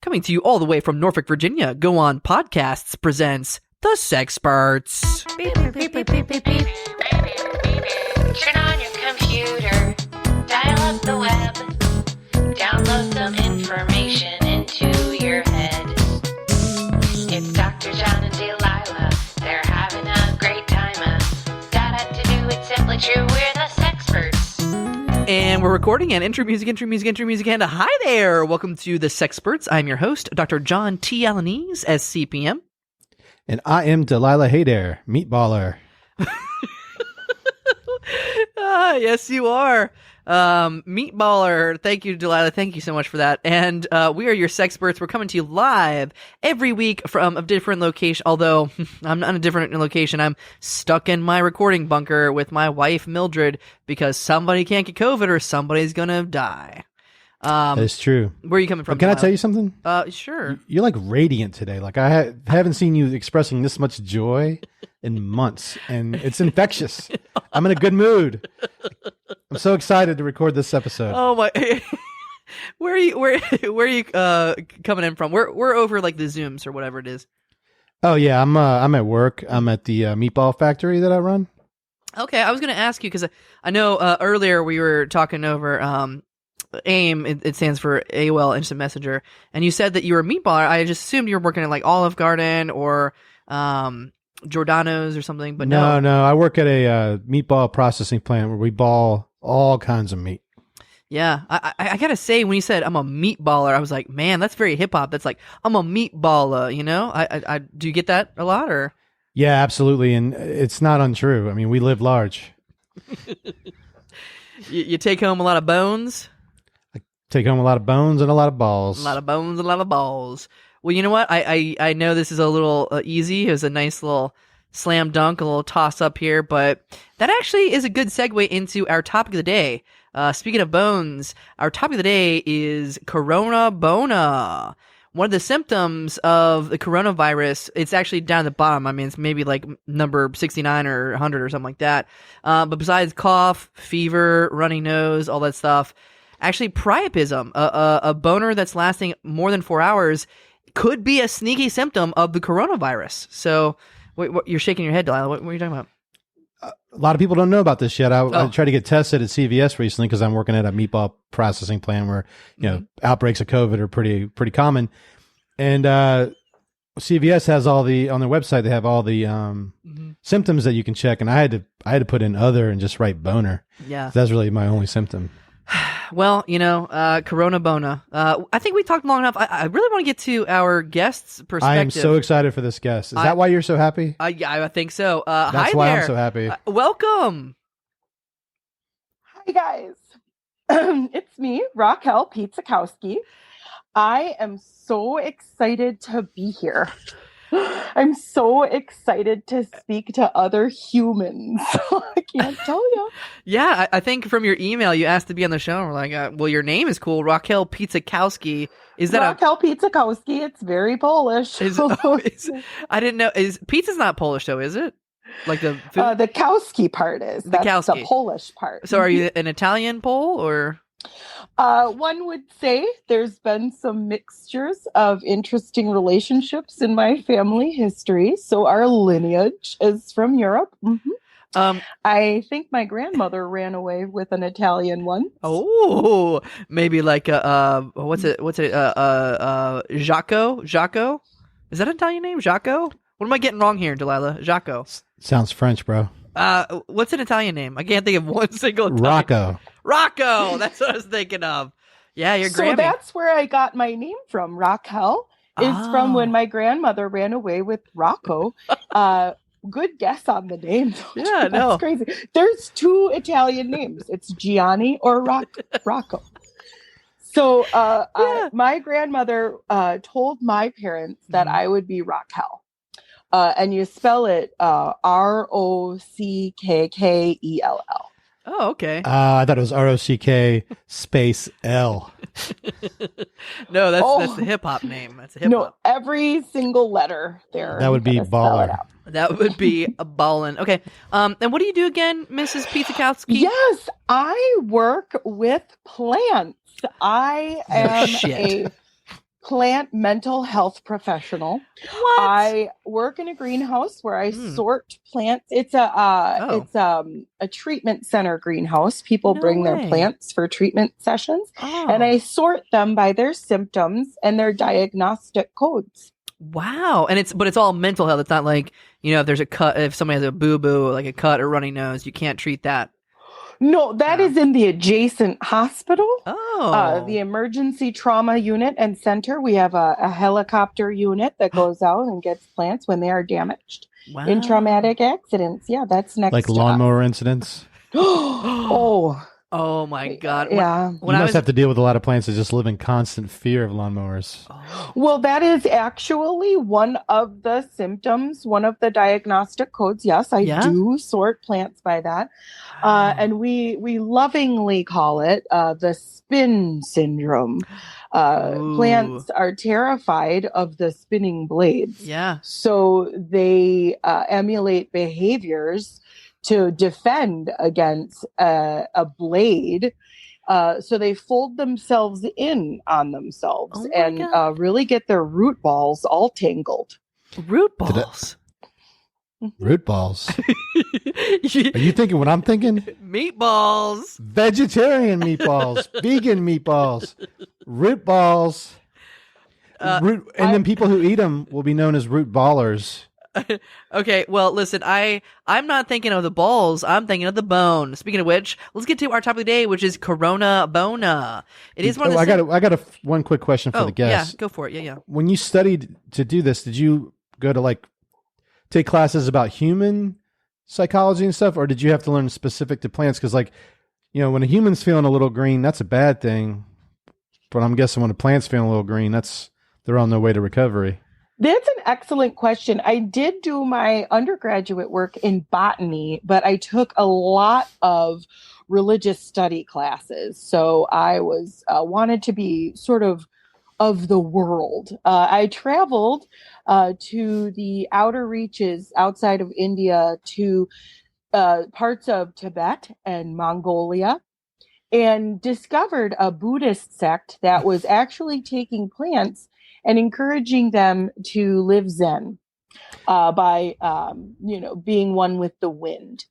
Coming to you all the way from Norfolk, Virginia, Go On Podcasts presents The Sexperts. Beep, beep, beep, beep, beep, beep, beep. Turn on your computer, dial up the web, download some information into your head. It's Dr. John and Delilah, they're having a great time. Data to do, it's simply true, we're the Sexperts. And we're recording and intro music, and hi there! Welcome to The Sexperts. I'm your host, Dr. John T. Alaniz, SCPM. And I am Delilah Hayder, meatballer. Yes, you are. Meatballer. Thank you, Delilah. Thank you so much for that. And we are your Sexperts. We're coming to you live every week from a different location. Although I'm not in a different location. I'm stuck in my recording bunker with my wife, Mildred, because somebody can't get COVID or somebody's going to die. That is true. Where are you coming from? But can I tell you something? Sure. You're like radiant today. Like I haven't seen you expressing this much joy in months, and it's infectious. I'm in a good mood. I'm so excited to record this episode. Oh my! Where are you coming in from? We're over like the Zooms or whatever it is. Oh yeah, I'm at work. I'm at the meatball factory that I run. Okay, I was going to ask you because I know earlier we were talking over AIM. It stands for AOL Instant Messenger, and you said that you were a meatballer. I just assumed you were working at like Olive Garden or Giordano's or something, but no. I work at a meatball processing plant where we ball all kinds of meat. Yeah, I gotta say, when you said I'm a meatballer, I was like, man, that's very hip hop. That's like, I'm a meatballer, you know? I do you get that a lot, or? Yeah, absolutely, and it's not untrue. I mean, we live large. You take home a lot of bones? I take home a lot of bones and a lot of balls. A lot of bones and a lot of balls. Well, you know what? I know this is a little easy. It was a nice little slam dunk, a little toss up here, but that actually is a good segue into our topic of the day. Speaking of bones, our topic of the day is Corona Bona. One of the symptoms of the coronavirus, it's actually down at the bottom. I mean, it's maybe like number 69 or 100 or something like that. But besides cough, fever, runny nose, all that stuff, actually priapism, a boner that's lasting more than 4 hours, could be a sneaky symptom of the coronavirus. So, you're shaking your head, Delilah. What are you talking about? A lot of people don't know about this yet. I tried to get tested at CVS recently because I'm working at a meatball processing plant where outbreaks of COVID are pretty common. And CVS has on their website they have all the symptoms that you can check. And I had to put in other and just write boner. Yeah, that's really my only symptom. Well, Corona Bona. I think we talked long enough. I really want to get to our guest's perspective. I am so excited for this guest. Is that why you're so happy? Yeah, I think so. That's hi why there. I'm so happy. Welcome. Hi, guys. It's me, Rockkelle Pizzakowski. I am so excited to be here. I'm so excited to speak to other humans. I can't tell you. Yeah, I think from your email you asked to be on the show. And we're like, well, your name is cool, Rockkelle Pizzakowski. Is that Rockkelle Pizzakowski? It's very Polish. I didn't know. Pizza's not Polish though, is it? Like the food? The Kowski part is. That's the Polish part. So are you an Italian Pole or? One would say there's been some mixtures of interesting relationships in my family history. So our lineage is from Europe. Mm-hmm. I think my grandmother ran away with an Italian one. Oh, maybe like what's it? Jaco? Is that an Italian name? Jaco? What am I getting wrong here, Delilah? Jaco. Sounds French, bro. What's an Italian name? I can't think of one single Italian. Rocco. That's what I was thinking of. Yeah, your Grammy. So that's where I got my name from. Rockkelle is from when my grandmother ran away with Rocco. Good guess on the name. Yeah, that's crazy. There's two Italian names. It's Gianni or Rocco. So my grandmother told my parents that I would be Rockkelle. And you spell it Rockkel. Oh, okay. I thought it was ROCK space L. No, that's the hip hop name. That's a hip hop. No, every single letter there. That would be baller. That would be a ballin'. Okay. And what do you do again, Mrs. Pizzakowski? Yes, I work with plants. I am a plant mental health professional. What? I work in a greenhouse where I sort plants. It's a treatment center greenhouse. People No bring their way. plants for treatment sessions, Oh. and I sort them by their symptoms and their diagnostic codes. Wow. And it's all mental health. It's not like, if there's a cut, if somebody has a boo-boo, like a cut or runny nose, you can't treat that. No, that is in the adjacent hospital. Oh. The emergency trauma unit and center. We have a helicopter unit that goes out and gets plants when they are damaged Wow. in traumatic accidents. Yeah, that's next. Like to us. lawnmower incidents. Oh, my God. yeah. You must have to deal with a lot of plants that just live in constant fear of lawnmowers. Well, that is actually one of the symptoms, one of the diagnostic codes. Yes, I do sort plants by that. And we lovingly call it the spin syndrome. Plants are terrified of the spinning blades. Yeah. So they emulate behaviors to defend against a blade. So they fold themselves in on themselves and really get their root balls all tangled. Root balls? Root balls? Are you thinking what I'm thinking? Meatballs. Vegetarian meatballs. Vegan meatballs. Root balls. And then people who eat them will be known as root ballers. Okay, well, listen, I'm not thinking of the balls. I'm thinking of the bone. Speaking of which, let's get to our topic of the day, which is Corona Bona. It is one of the I got one quick question for the guests. Yeah, go for it. Yeah. When you studied to do this, did you go to take classes about human psychology and stuff, or did you have to learn specific to plants? Because when a human's feeling a little green, that's a bad thing. But I'm guessing when a plant's feeling a little green, they're on their way to recovery. That's an excellent question. I did do my undergraduate work in botany, but I took a lot of religious study classes. So I was wanted to be sort of the world. I traveled to the outer reaches outside of India to parts of Tibet and Mongolia, and discovered a Buddhist sect that was actually taking plants and encouraging them to live Zen by, being one with the wind.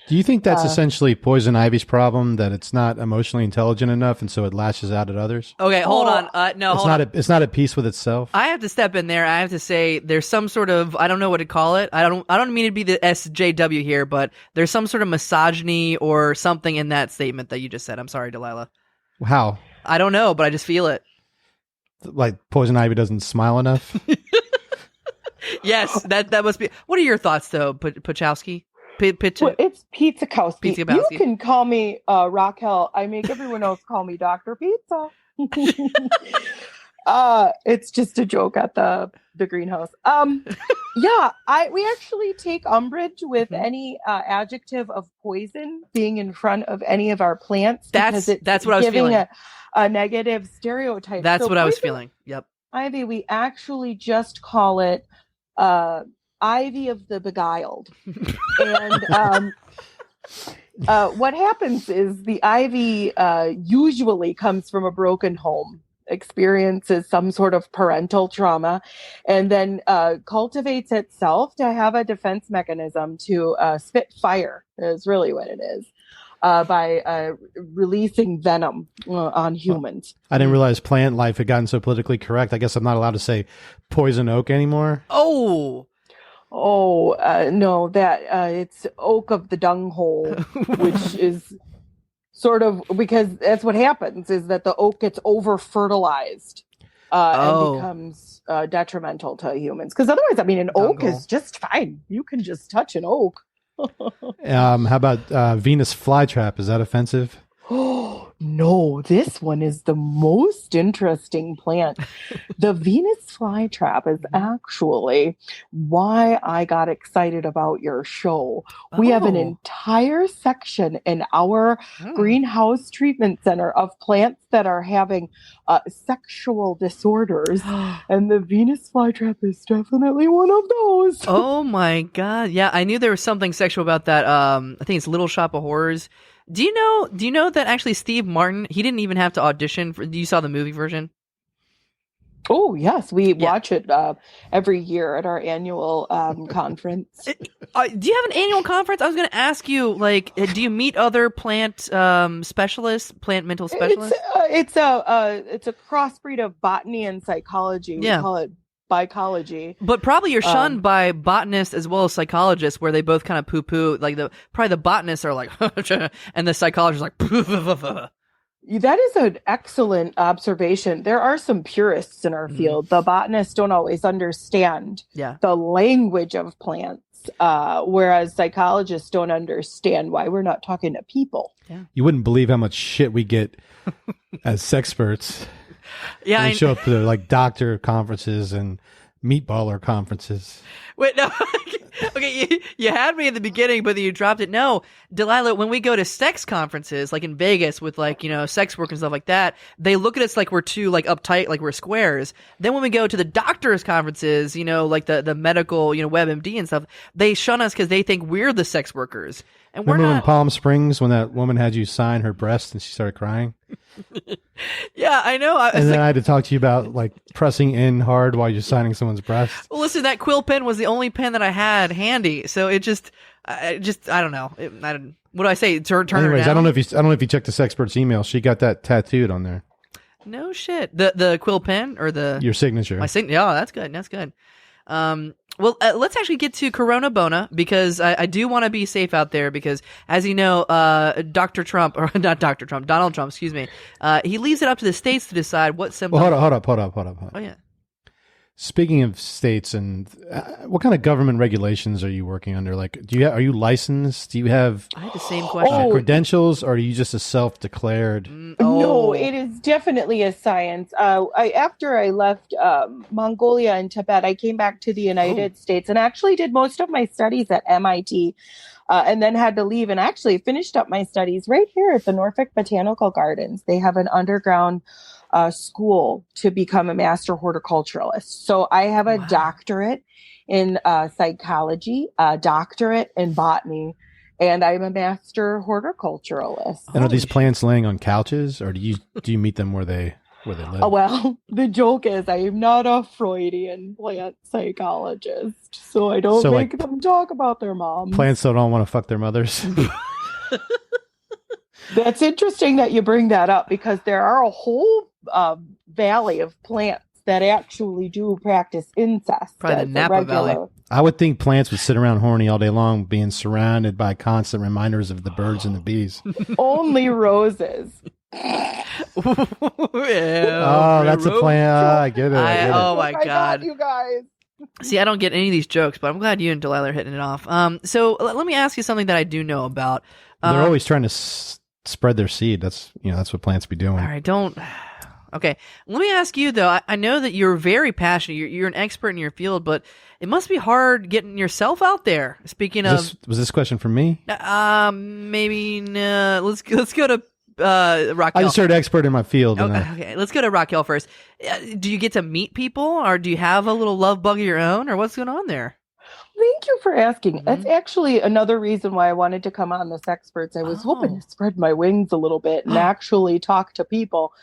Do you think that's essentially poison ivy's problem, that it's not emotionally intelligent enough, and so it lashes out at others? Okay, hold on. It's not at peace with itself. I have to step in there. I have to say there's some sort of, I don't know what to call it. I don't mean to be the SJW here, but there's some sort of misogyny or something in that statement that you just said. I'm sorry, Delilah. How? I don't know, but I just feel it. Like poison ivy doesn't smile enough? Yes, that must be. What are your thoughts, though, Pizzakowski? Well, it's Pizzakowski. Pizzakowski. You can call me Rockkelle. I make everyone else call me Dr. Pizza. It's just a joke at the greenhouse. We actually take umbrage with any adjective of poison being in front of any of our plants. That's what I was feeling. A negative stereotype. That's what I was feeling. Yep. Ivy, we actually just call it Ivy of the Beguiled. And what happens is the ivy usually comes from a broken home, experiences some sort of parental trauma, and then cultivates itself to have a defense mechanism to spit fire, is really what it is. By releasing venom on humans. I didn't realize plant life had gotten so politically correct. I guess I'm not allowed to say poison oak anymore. Oh, no, that it's oak of the dung hole, which is sort of, because that's what happens, is that the oak gets over fertilized and becomes detrimental to humans. Because otherwise, an oak is just fine. You can just touch an oak. How about Venus flytrap? Is that offensive? Oh, no, this one is the most interesting plant. The Venus flytrap is actually why I got excited about your show. We have an entire section in our greenhouse treatment center of plants that are having sexual disorders. And the Venus flytrap is definitely one of those. Oh my God. Yeah, I knew there was something sexual about that. I think it's Little Shop of Horrors. Do you know that actually Steve Martin, he didn't even have to audition for, you saw the movie version? Oh, yes. We watch it every year at our annual conference. Do you have an annual conference? I was going to ask you, like, do you meet other plant specialists, plant mental specialists? It's a crossbreed of botany and psychology. We call it bicology. But probably you're shunned by botanists as well as psychologists, where they both kind of poo-poo. Like probably the botanists are like, and the psychologists are like, That is an excellent observation. There are some purists in our field. The botanists don't always understand the language of plants, whereas psychologists don't understand why we're not talking to people. Yeah. You wouldn't believe how much shit we get as sexperts. Yeah, we show up to like doctor conferences and meatballer conferences. Wait, no. Okay, you had me in the beginning, but then you dropped it. No, Delilah, when we go to sex conferences, like in Vegas with like, sex work and stuff like that, they look at us like we're too like uptight, like we're squares. Then when we go to the doctors' conferences, like the medical, WebMD and stuff, they shun us because they think we're the sex workers. And Remember we're not. in Palm Springs when that woman had you sign her breast and she started crying? Yeah, I know. And then I had to talk to you about like pressing in hard while you're signing someone's breast. Well, listen, that quill pen was the only pen that I had handy, so it I don't know. What do I say? Turn Anyways, her down? I don't know if you checked the sexpert's email. She got that tattooed on there. No shit. The quill pen or your signature. My signature. Yeah, that's good. That's good. Well, let's actually get to Corona Bona because I do want to be safe out there because, as you know, Dr. Trump, or not Dr. Trump, Donald Trump, excuse me, he leaves it up to the states to decide what symptoms. Well, hold up. Oh, yeah. Speaking of states, and what kind of government regulations are you working under? Like, are you licensed? Do you have I had the same question. Credentials, or are you just a self-declared? No, it is definitely a science. After I left Mongolia and Tibet, I came back to the United States and actually did most of my studies at MIT, and then had to leave and actually finished up my studies right here at the Norfolk Botanical Gardens. They have an underground school to become a master horticulturalist. So I have a doctorate in psychology, a doctorate in botany, and I'm a master horticulturalist. And are these plants laying on couches, or do you meet them where they live? Well, the joke is I am not a Freudian plant psychologist, so I don't make them talk about their moms. Plants that don't want to fuck their mothers. That's interesting that you bring that up because there are a whole valley of plants that actually do practice incest. Probably the Napa Valley. I would think plants would sit around horny all day long, being surrounded by constant reminders of the birds and the bees. Only roses. Oh, that's a plant. I get it. Oh my God, you guys. See, I don't get any of these jokes, but I'm glad you and Delilah are hitting it off. So let me ask you something that I do know about. They're always trying to spread their seed. That's what plants be doing. All right, don't. Okay, let me ask you though. I know that you're very passionate. You're an expert in your field, but it must be hard getting yourself out there. Speaking of, was this question for me? Maybe no. Let's go to Rockkelle. I just heard expert in my field. Okay, let's go to Rockkelle first. Do you get to meet people, or do you have a little love bug of your own, or what's going on there? Thank you for asking. That's actually another reason why I wanted to come on the Sexperts. I was hoping to spread my wings a little bit and actually talk to people,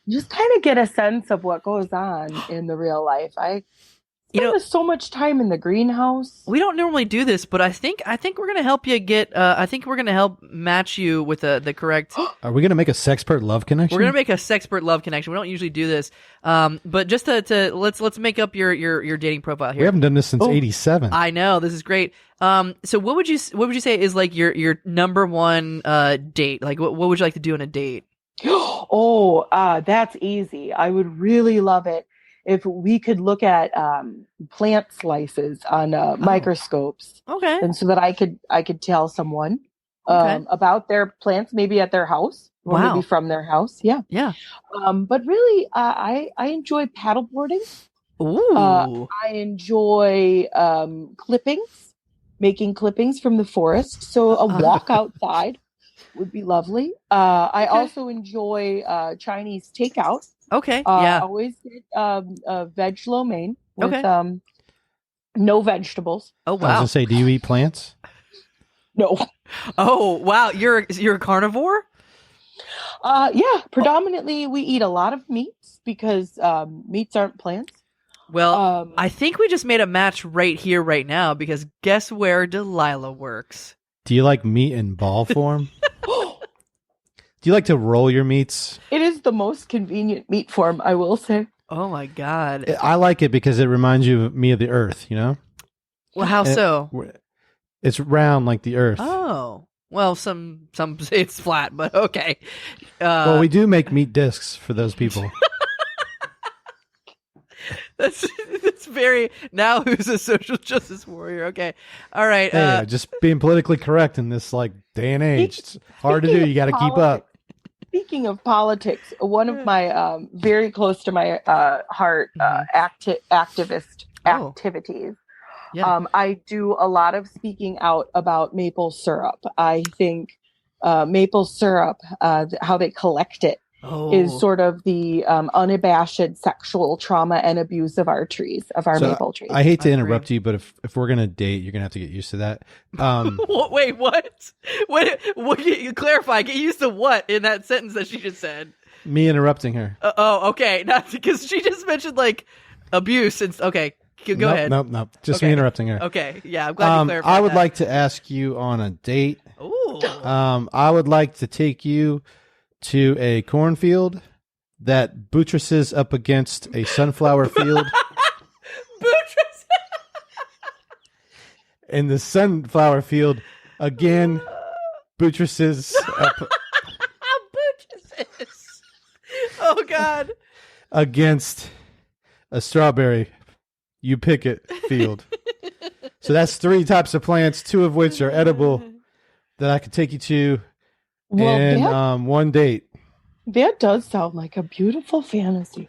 just kind of get a sense of what goes on in the real life. I spend so much time in the greenhouse. We don't normally do this, but I think we're gonna help you get. I think we're gonna help match you with the correct. Are we gonna make a sexpert love connection? We're gonna make a sexpert love connection. We don't usually do this, but just to let's make up your dating profile here. We haven't done this since '87. I know, this is great. So what would you say is like your number one date? Like what would you like to do on a date? That's easy. I would really love it if we could look at plant slices on microscopes. Okay. And so that I could tell someone about their plants, maybe at their house or maybe from their house. Yeah. Yeah. But really, I enjoy paddleboarding. Ooh. I enjoy clippings, making clippings from the forest. So a walk outside would be lovely. I also enjoy Chinese takeout. Okay. Yeah. Always get veg lo mein with no vegetables. Oh wow. I was gonna say, do you eat plants? No. Oh wow, you're a carnivore? Yeah, predominantly we eat a lot of meats because meats aren't plants. Well, I think we just made a match right here, right now, because guess where Delilah works? Do you like meat in ball form? Do you like to roll your meats? It is the most convenient meat form, I will say. Oh my God. I like it because it reminds you of me of the earth, you know? Well, how so? It's round like the earth. Oh. Well, some say it's flat, but okay. Well, we do make meat discs for those people. That's very, now who's a social justice warrior? Okay. All right. Hey, just being politically correct in this like day and age. It's hard to do. You got to keep up. Speaking of politics, one of my very close to my heart activist activities. Yeah. I do a lot of speaking out about maple syrup. I think maple syrup, how they collect it, is sort of the unabashed sexual trauma and abuse of our trees, of our maple trees. I hate to interrupt you, but if we're gonna date, you're gonna have to get used to that. Wait, what? What? You clarify. Get used to what in that sentence that she just said? Me interrupting her. Okay. Not because she just mentioned like abuse. And okay, go ahead. Nope. Just me interrupting her. Okay. Yeah, I'm glad you clarified. I would like to ask you on a date. Ooh. I would like to take you to a cornfield that buttresses up against a sunflower field. Buttress. And the sunflower field again buttresses up. Buttresses. Oh God. Against a strawberry you pick it field. So that's 3 types of plants, 2 of which are edible, that I could take you to. And one date. That does sound like a beautiful fantasy.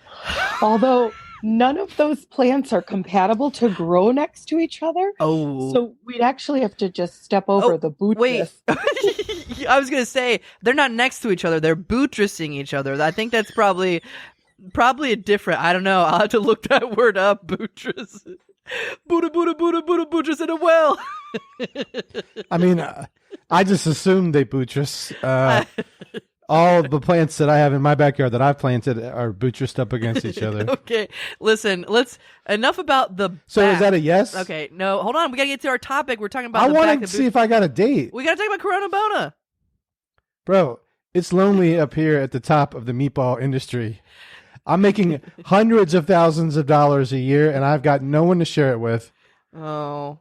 Although none of those plants are compatible to grow next to each other. Oh. So we'd actually have to just step over the buttress. Wait. I was going to say, they're not next to each other. They're buttressing each other. I think that's probably a different, I don't know. I'll have to look that word up. Buttress. Buddha, buttress in a well. I mean, I just assumed they buttress. All of the plants that I have in my backyard that I've planted are buttressed up against each other. Okay, listen, enough about the So back. Is that a yes? Okay, no, hold on. We got to get to our topic. We're talking about I the want back to of see if I got a date. We got to talk about Corona Bona. Bro, it's lonely up here at the top of the meatball industry. I'm making hundreds of thousands of dollars a year, and I've got no one to share it with. Oh,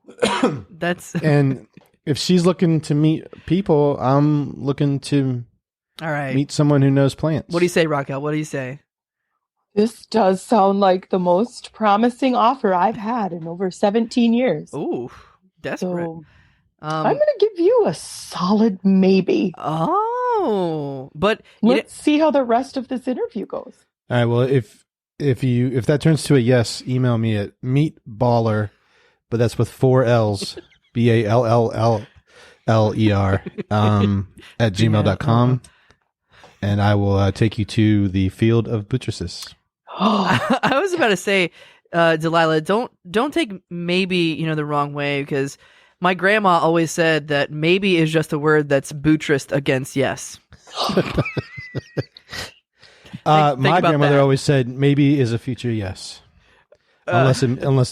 that's... And if she's looking to meet people, I'm looking to meet someone who knows plants. What do you say, Rockkelle? What do you say? This does sound like the most promising offer I've had in over 17 years. Ooh, desperate. So, I'm going to give you a solid maybe. Oh, but... Let's see how the rest of this interview goes. All right, well, if that turns to a yes, email me at meatballer, but that's with 4 L's, BALLLLER, at gmail.com, and I will take you to the field of buttresses. I was about to say, Delilah, don't take maybe, the wrong way, because my grandma always said that maybe is just a word that's buttressed against yes. My grandmother always said maybe is a future yes, unless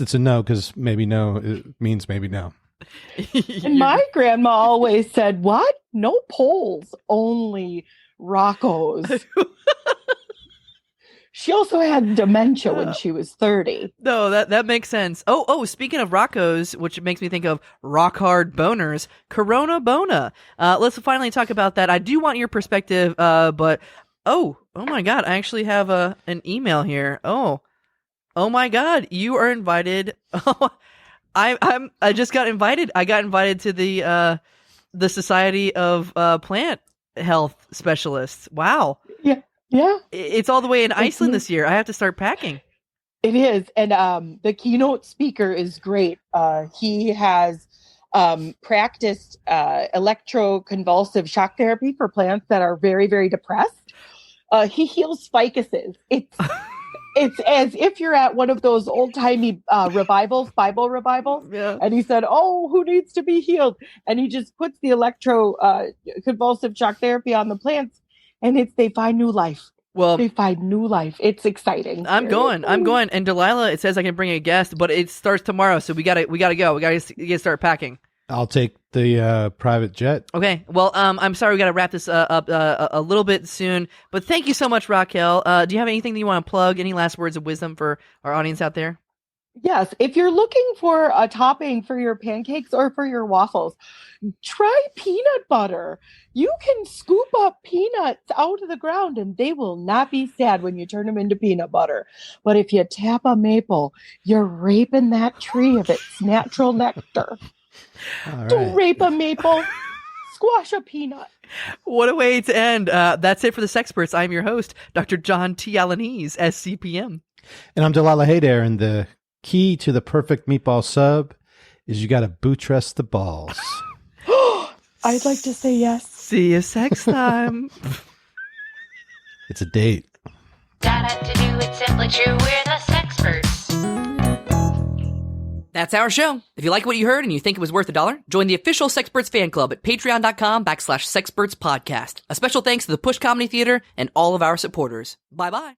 it's a no, because maybe no means maybe no. And my grandma always said, "What? No poles, only Roccos." She also had dementia when she was 30. No, that makes sense. Oh, speaking of Roccos, which makes me think of rock hard boners, Corona Bona. Let's finally talk about that. I do want your perspective, but oh my God, I actually have an email here. Oh my God, you are invited. I just got invited. I got invited to the Society of Plant Health Specialists. Wow. Yeah. It's all the way in Iceland this year. I have to start packing. It is. And the keynote speaker is great. He has practiced electroconvulsive shock therapy for plants that are very, very depressed. He heals ficuses. It's as if you're at one of those old-timey revivals, Bible revivals. Yeah. And he said, "Oh, who needs to be healed?" And he just puts the convulsive shock therapy on the plants. and they find new life. Well, They find new life. It's exciting. I'm going. And Delilah, it says I can bring a guest, but it starts tomorrow, so we gotta go. We gotta start packing. I'll take the private jet. Okay. Well, I'm sorry we gotta wrap this up a little bit soon, but thank you so much, Rockkelle. Do you have anything that you want to plug? Any last words of wisdom for our audience out there? Yes, if you're looking for a topping for your pancakes or for your waffles, try peanut butter. You can scoop up peanuts out of the ground and they will not be sad when you turn them into peanut butter. But if you tap a maple, you're raping that tree of its natural nectar. All Don't right. rape a maple, squash a peanut. What a way to end. That's it for the Sexperts. I'm your host, Dr. John T. Alanese, SCPM. And I'm Delilah Hayder, and the key to the perfect meatball sub is you got to buttress the balls. I'd like to say yes. See you sex time. It's a date. To do it simply true, we're the Sexperts. That's our show. If you like what you heard and you think it was worth $1, join the official Sexperts fan club at patreon.com/Sexperts podcast. A special thanks to the Push Comedy Theater and all of our supporters. Bye-bye.